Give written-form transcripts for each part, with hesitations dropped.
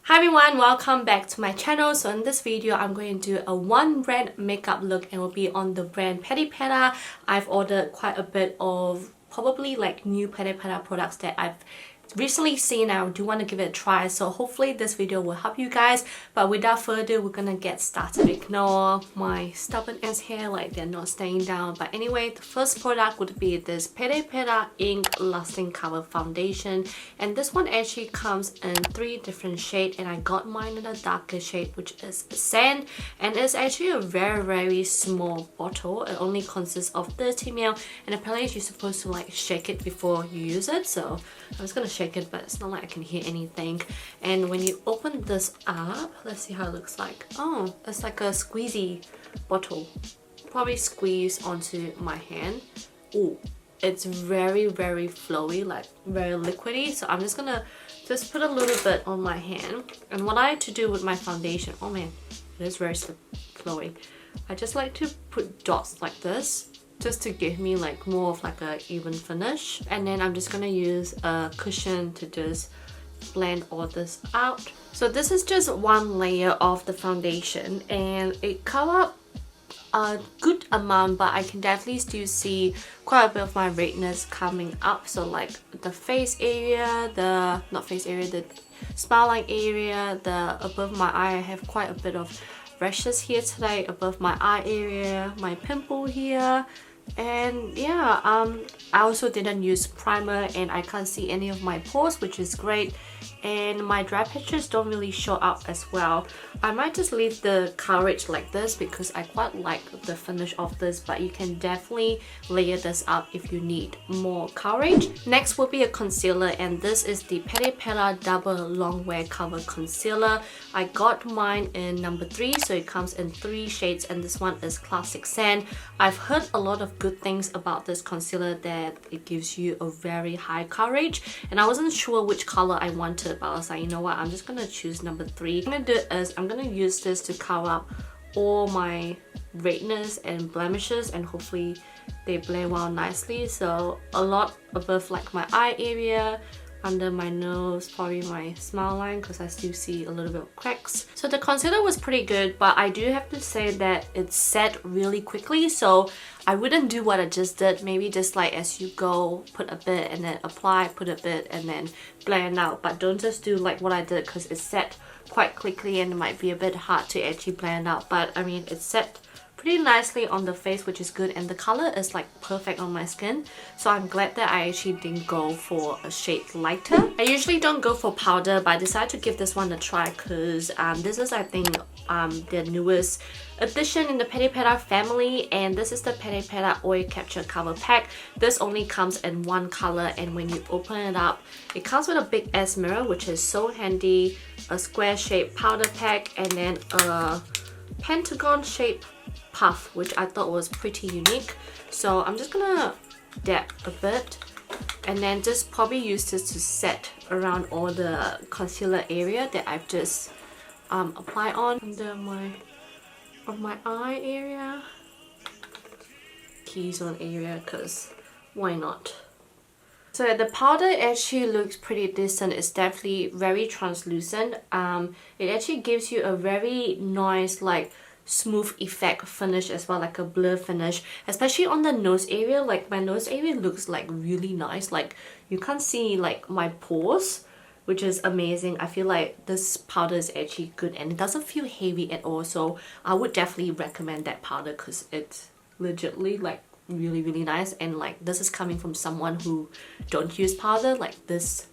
Hi everyone, welcome back to my channel. So in this video, I'm going to do a one brand makeup look and it will be on the brand Peripera. I've ordered quite a bit of probably like new Peripera products that I've recently seen. I do want to give it a try, so hopefully this video will help you guys. But without further ado, we're gonna get started. Ignore my stubborn ass hair, like they're not staying down. But anyway, the first product would be this Peripera Ink Lasting Cover Foundation, and this one actually comes in 3 different shades, and I got mine in a darker shade, which is Sand, and it's actually a very small bottle. It only consists of 30 ml, and apparently you're supposed to like shake it before you use it. So I'm just gonna shake it, but it's not like I can hear anything. And when you open this up, let's see how it looks like. Oh, it's like a squeezy bottle. Probably squeeze onto my hand. Oh, it's very flowy, like very liquidy. So I'm just gonna put a little bit on my hand. And what I like to do with my foundation, oh man, it is very flowy. I just like to put dots like this, just to give me like more of like a even finish. And then I'm just gonna use a cushion to just blend all this out. So this is just one layer of the foundation, and it covers a good amount, but I can definitely still see quite a bit of my redness coming up. So like the face area, the smile line area, the above my eye, I have quite a bit of rashes here today above my eye area, my pimple here. And yeah, I also didn't use primer, and I can't see any of my pores, which is great. And my dry patches don't really show up as well. I might just leave the coverage like this because I quite like the finish of this, but you can definitely layer this up if you need more coverage. Next will be a concealer, and this is the Peripera Double Longwear Cover Concealer. I got mine in number 3, so it comes in 3 shades, and this one is Classic Sand. I've heard a lot of good things about this concealer, that it gives you a very high coverage, and I wasn't sure which color I wanted, but I was like, you know what, I'm just gonna choose number 3. What I'm gonna do is I'm gonna use this to cover up all my redness and blemishes, and hopefully they blend well nicely. So a lot above like my eye area, under my nose, probably my smile line, because I still see a little bit of cracks. So the concealer was pretty good, but I do have to say that it set really quickly, so I wouldn't do what I just did. Maybe just like as you go, put a bit and then apply, put a bit and then blend out. But don't just do like what I did, because it set quite quickly and it might be a bit hard to actually blend out. But I mean, it set pretty nicely on the face, which is good, and the color is like perfect on my skin. So I'm glad that I actually didn't go for a shade lighter. I usually don't go for powder, but I decided to give this one a try because this is, I think, the newest addition in the Peripera family, and this is the Peripera Oil Capture Cover Pack. This only comes in 1 color, and when you open it up, it comes with a big ass mirror, which is so handy, a square shaped powder pack, and then a pentagon shaped puff, which I thought was pretty unique. So I'm just gonna dab a bit and then just probably use this to set around all the concealer area that I've just applied on under my eye area, T-zone area, because why not? So the powder actually looks pretty decent. It's definitely very translucent. It actually gives you a very nice like smooth effect finish as well, like a blur finish, especially on the nose area. Like my nose area looks like really nice, like you can't see like my pores, which is amazing. I feel like this powder is actually good, and it doesn't feel heavy at all. So I would definitely recommend that powder because it's legitly like really nice, and like this is coming from someone who don't use powder. Like this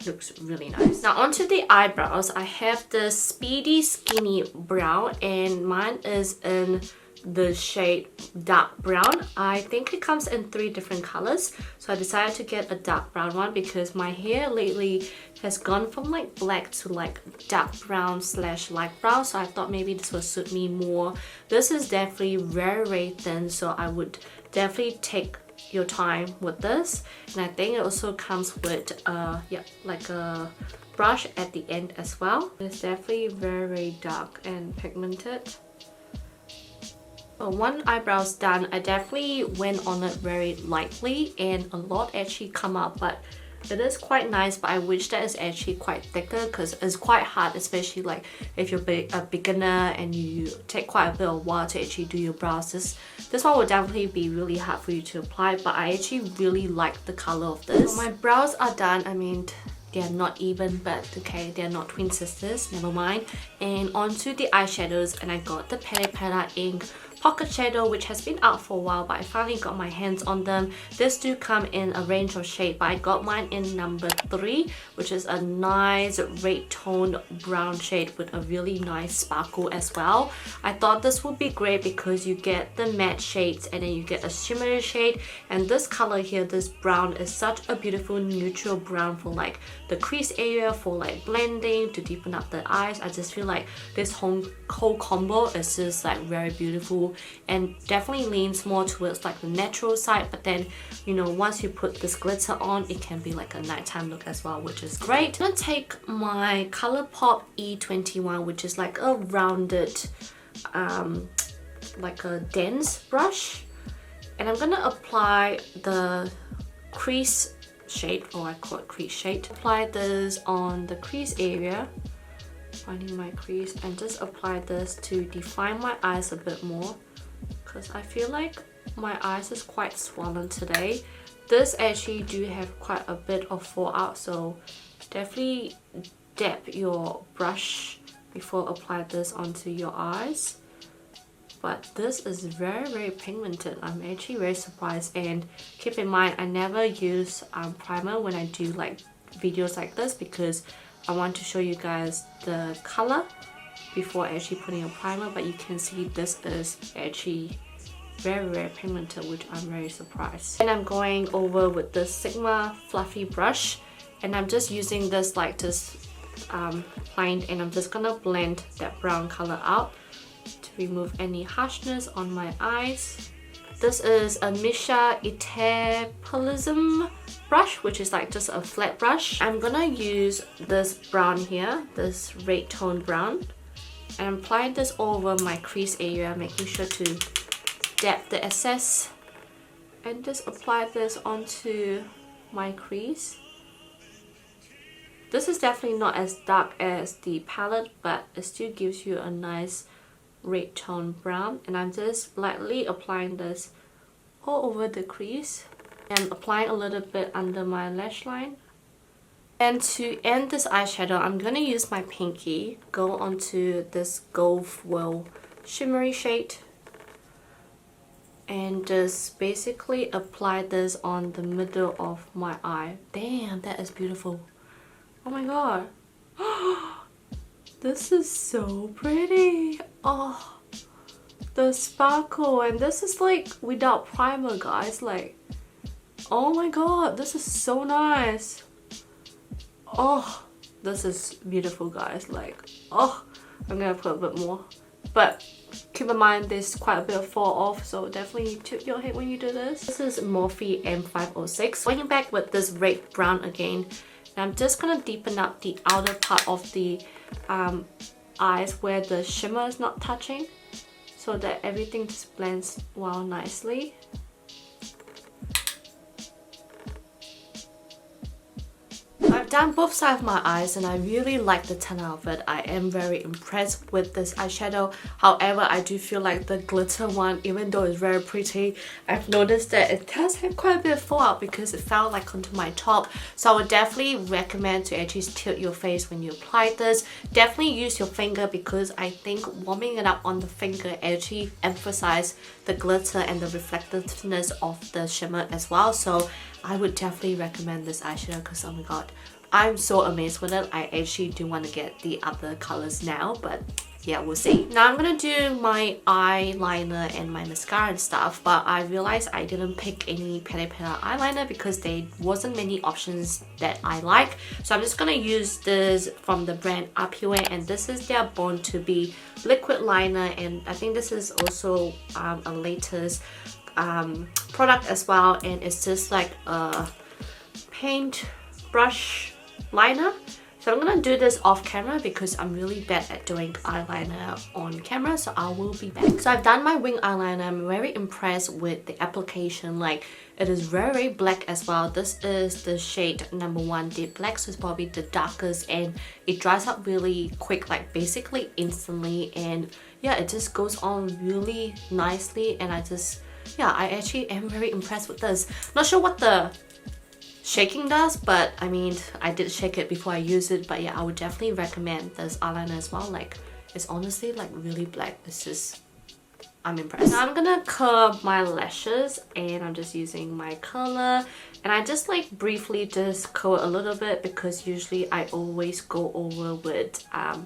looks really nice. Now onto the eyebrows. I have the Speedy Skinny Brown, and mine is in the shade dark brown. I think it comes in 3 different colors, so I decided to get a dark brown one because my hair lately has gone from like black to like dark brown / light brown, so I thought maybe this would suit me more. This is definitely very thin, so I would definitely take your time with this. And I think it also comes with yeah, like a brush at the end as well. It's definitely very dark and pigmented. One eyebrow's done. I definitely went on it very lightly, and a lot actually come out, but It is quite nice, but I wish that it's actually quite thicker because it's quite hard, especially like if you're a beginner and you take quite a bit of while to actually do your brows. This one will definitely be really hard for you to apply, but I actually really like the color of this. So my brows are done. I mean, they're not even, but okay, they're not twin sisters, never mind. And onto the eyeshadows, and I got the Peripera Ink Pocket Shadow, which has been out for a while, but I finally got my hands on them. This do come in a range of shade, but I got mine in number 3, which is a nice red toned brown shade with a really nice sparkle as well. I thought this would be great because you get the matte shades and then you get a shimmery shade, and this color here, this brown, is such a beautiful neutral brown for like the crease area, for like blending, to deepen up the eyes. I just feel like this whole combo is just like very beautiful and definitely leans more towards like the natural side, but then, you know, once you put this glitter on, it can be like a nighttime look as well, which is great. I'm gonna take my ColourPop E21, which is like a rounded like a dense brush, and I'm gonna apply the crease shade, or I call it crease shade. Apply this on the crease area, finding my crease, and just apply this to define my eyes a bit more because I feel like my eyes is quite swollen today. This actually do have quite a bit of fallout, so definitely dab your brush before apply this onto your eyes. But this is very pigmented. I'm actually very surprised, and keep in mind I never use primer when I do like videos like this because I want to show you guys the color before actually putting a primer, but you can see this is actually very pigmented, which I'm very surprised. And I'm going over with the Sigma fluffy brush, and I'm just using this like this line, and I'm just gonna blend that brown color out to remove any harshness on my eyes. This is a Misha Etapelism brush, which is like just a flat brush. I'm gonna use this brown here, this red tone brown, and I'm applying this over my crease area, making sure to dab the excess and just apply this onto my crease. This is definitely not as dark as the palette, but it still gives you a nice red tone brown, and I'm just lightly applying this all over the crease and applying a little bit under my lash line. And to end this eyeshadow, I'm gonna use my pinky, go onto this Gold Foil shimmery shade, and just basically apply this on the middle of my eye. Damn, that is beautiful. Oh my god. This is so pretty. Oh, the sparkle, and this is like without primer, guys. Like, oh my god, this is so nice. Oh, this is beautiful, guys. Like, oh, I'm gonna put a bit more, but keep in mind there's quite a bit of fall off, so definitely tilt your head when you do this. This is Morphe M506. Going back with this red brown again, and I'm just gonna deepen up the outer part of the eyes where the shimmer is not touching, so that everything just blends well nicely. I've done both sides of my eyes and I really like the turnout of it. I am very impressed with this eyeshadow. However, I do feel like the glitter one, even though it's very pretty, I've noticed that it does have quite a bit of fallout because it fell like onto my top. So I would definitely recommend to actually tilt your face when you apply this. Definitely use your finger because I think warming it up on the finger actually emphasizes the glitter and the reflectiveness of the shimmer as well. So I would definitely recommend this eyeshadow because, oh my god, I'm so amazed with it. I actually do want to get the other colors now, but yeah, we'll see. Now I'm gonna do my eyeliner and my mascara and stuff, but I realized I didn't pick any Peripera eyeliner because there wasn't many options that I like. So I'm just gonna use this from the brand APIEU, and this is their Born to Be liquid liner, and I think this is also a latest product as well, and it's just like a paint brush liner. So I'm gonna do this off camera because I'm really bad at doing eyeliner on camera, so I will be back. So I've done my wing eyeliner. I'm very impressed with the application. Like, it is very black as well. This is the shade number 1 Deep Black, so it's probably the darkest, and it dries up really quick, like basically instantly, and yeah, it just goes on really nicely, and I actually am very impressed with this. Not sure what the shaking does, but I mean, I did shake it before I used it, but yeah, I would definitely recommend this eyeliner as well. Like, it's honestly like really black. It's just, I'm impressed. Now I'm gonna curl my lashes, and I'm just using my curler, and I just like briefly just curl a little bit because usually I always go over with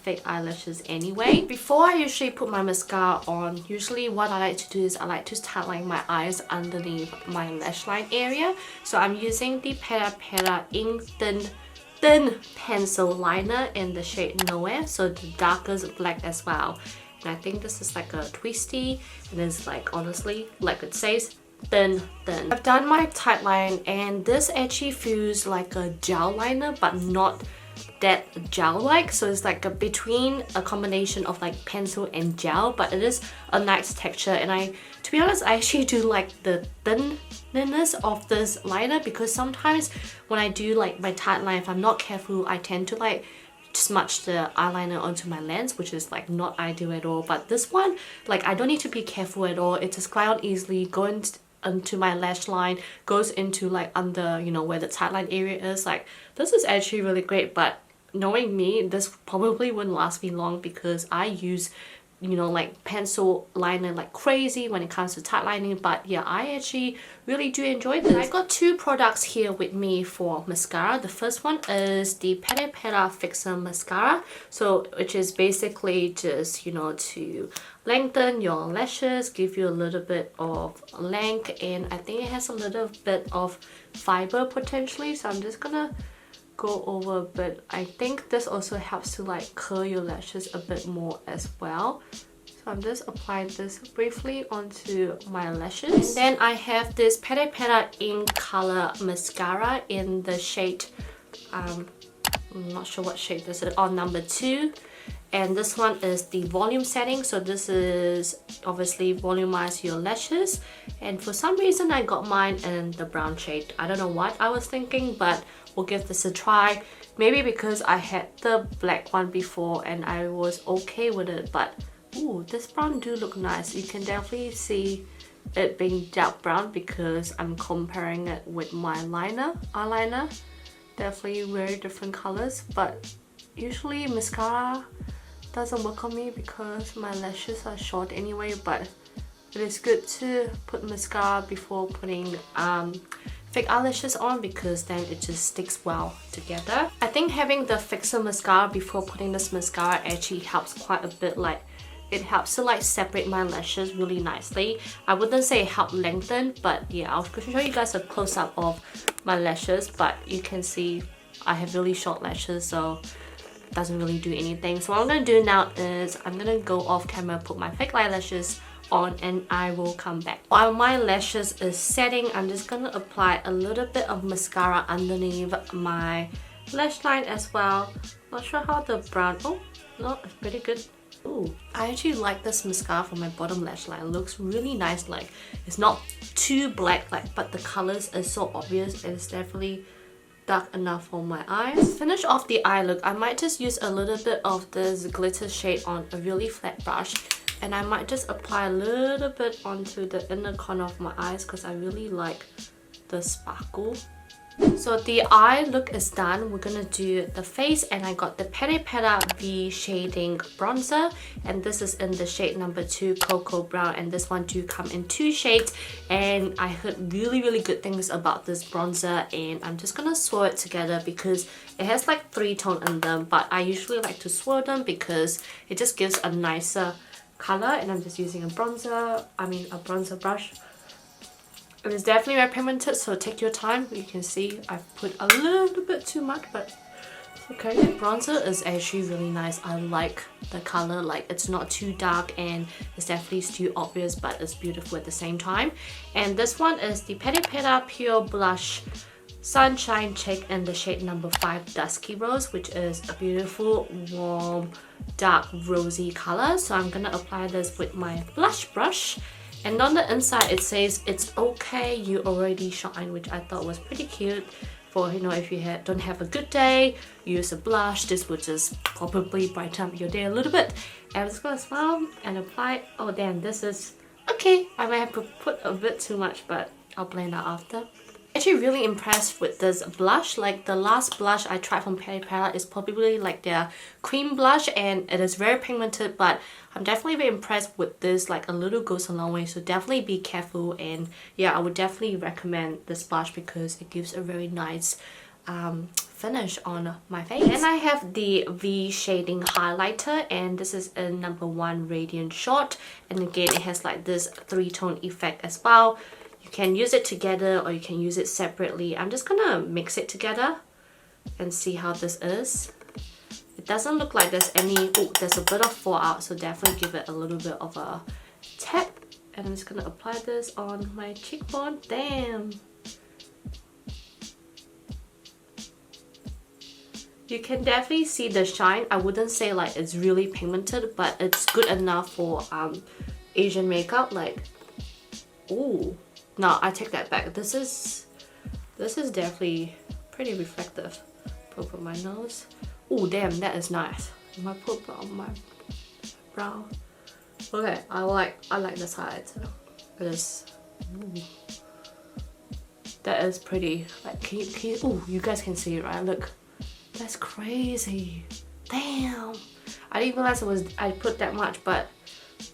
fake eyelashes anyway. Before I usually put my mascara on, usually what I like to do is I like to tightline my eyes underneath my lash line area. So I'm using the Peripera Ink Thin Pencil Liner in the shade Nowhere, so the darkest black as well. And I think this is like a twisty, and it's like, honestly, like it says, thin. I've done my tight line, and this actually feels like a gel liner, but not that gel-like. So it's like between a combination of like pencil and gel, but it is a nice texture. And to be honest, I actually do like the thinness of this liner, because sometimes when I do like my tight line, if I'm not careful, I tend to like smudge the eyeliner onto my lens, which is like not ideal at all. But this one, like, I don't need to be careful at all. It just glides on easily, goes into my lash line, goes into like under, you know, where the tight line area is. Like, this is actually really great. But knowing me, this probably wouldn't last me long, because I use, you know, like pencil liner like crazy when it comes to tight lining. But yeah, I actually really do enjoy this. I got 2 products here with me for mascara. The first one is the Peripera Fixer Mascara, so which is basically just, you know, to lengthen your lashes, give you a little bit of length, and I think it has a little bit of fiber potentially. So I'm just gonna go over a bit. I think this also helps to like curl your lashes a bit more as well. So I'm just applying this briefly onto my lashes. And then I have this Peripera Ink Color Mascara in the shade, I'm not sure what shade this is, on number 2. And this one is the volume setting, so this is obviously volumize your lashes. And for some reason I got mine in the brown shade. I don't know what I was thinking, but we'll give this a try. Maybe because I had the black one before and I was okay with it, but ooh, this brown do look nice. You can definitely see it being dark brown because I'm comparing it with my eyeliner. Definitely very different colors, but usually mascara doesn't work on me because my lashes are short anyway. But it is good to put mascara before putting fake eyelashes on, because then it just sticks well together. I think having the fixer mascara before putting this mascara actually helps quite a bit. Like, it helps to like separate my lashes really nicely. I wouldn't say it helped lengthen, but yeah, I'll show you guys a close-up of my lashes. But you can see I have really short lashes, so it doesn't really do anything. So what I'm gonna do now is I'm gonna go off camera, put my fake eyelashes on, and I will come back. While my lashes is setting, I'm just gonna apply a little bit of mascara underneath my lash line as well. Not sure how the brown, oh no, it's pretty good. Ooh, I actually like this mascara for my bottom lash line. It looks really nice. Like, it's not too black, like, but the colors is so obvious. It's definitely dark enough for my eyes. Finish off the eye look, I might just use a little bit of this glitter shade on a really flat brush, and I might just apply a little bit onto the inner corner of my eyes because I really like the sparkle. So the eye look is done. We're gonna do the face, and I got the Peripera V Shading bronzer, and this is in the shade number 2 Cocoa Brown, and this one do come in 2 shades. And I heard really good things about this bronzer, and I'm just gonna swirl it together because it has like 3 tones in them, but I usually like to swirl them because it just gives a nicer color. And I'm just using a bronzer brush. It is definitely very pigmented, so take your time. You can see I've put a little bit too much, but it's okay. The bronzer is actually really nice. I like the color. Like, it's not too dark and it's definitely too obvious, but it's beautiful at the same time. And this one is the Peripera Pure Blush Sunshine Chick in the shade number 5 Dusky Rose, which is a beautiful, warm, dark, rosy color. So I'm gonna apply this with my blush brush. And on the inside it says, "It's okay, you already shine," which I thought was pretty cute. For, you know, if you don't have a good day, use a blush. This would just probably brighten up your day a little bit. And I'm just gonna smile and apply. Oh damn, this is okay. I might have to put a bit too much, but I'll blend out after. Actually really impressed with this blush. Like the last blush I tried from Peripera is probably like their cream blush, and it is very pigmented, but I'm definitely very impressed with this. Like a little goes a long way, so definitely be careful. And yeah, I would definitely recommend this blush because it gives a very nice finish on my face. And I have the V Shading highlighter, and this is in number 1 Radiant Short, and again it has like this 3-tone effect as well. You can use it together or you can use it separately. I'm just gonna mix it together and see how this is. It doesn't look like there's any, oh, there's a bit of fallout, so definitely give it a little bit of a tap. And I'm just gonna apply this on my cheekbone. Damn! You can definitely see the shine. I wouldn't say like it's really pigmented, but it's good enough for Asian makeup. Like, ooh. No, I take that back. This is definitely pretty reflective. Put on my nose. Oh damn, that is nice. I might put it on my brow. Okay, I like this highlighter. It is. Ooh. That is pretty. Like, can you? Oh, you guys can see it, right? Look, that's crazy. Damn. I didn't realize I put that much, but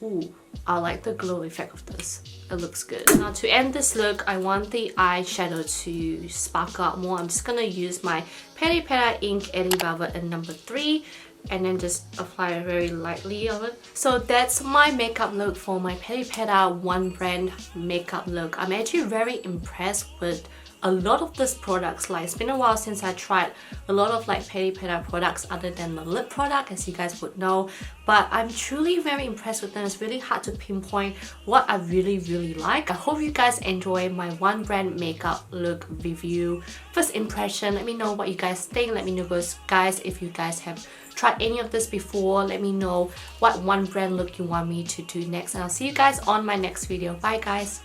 ooh, I like the glow effect of this. It looks good. Now to end this look, I want the eyeshadow to sparkle out more. I'm just gonna use my Peripera Ink Airy Velvet in number 3 and then just apply it very lightly of it. So that's my makeup look for my Peripera one brand makeup look. I'm actually very impressed with a lot of these products. Like, it's been a while since I tried a lot of like Peripera products other than the lip product, as you guys would know, but I'm truly very impressed with them. It's really hard to pinpoint what I really like. I hope you guys enjoy my one brand makeup look review, first impression. Let me know what you guys think. Let me know guys if you guys have tried any of this before. Let me know what one brand look you want me to do next, and I'll see you guys on my next video. Bye guys.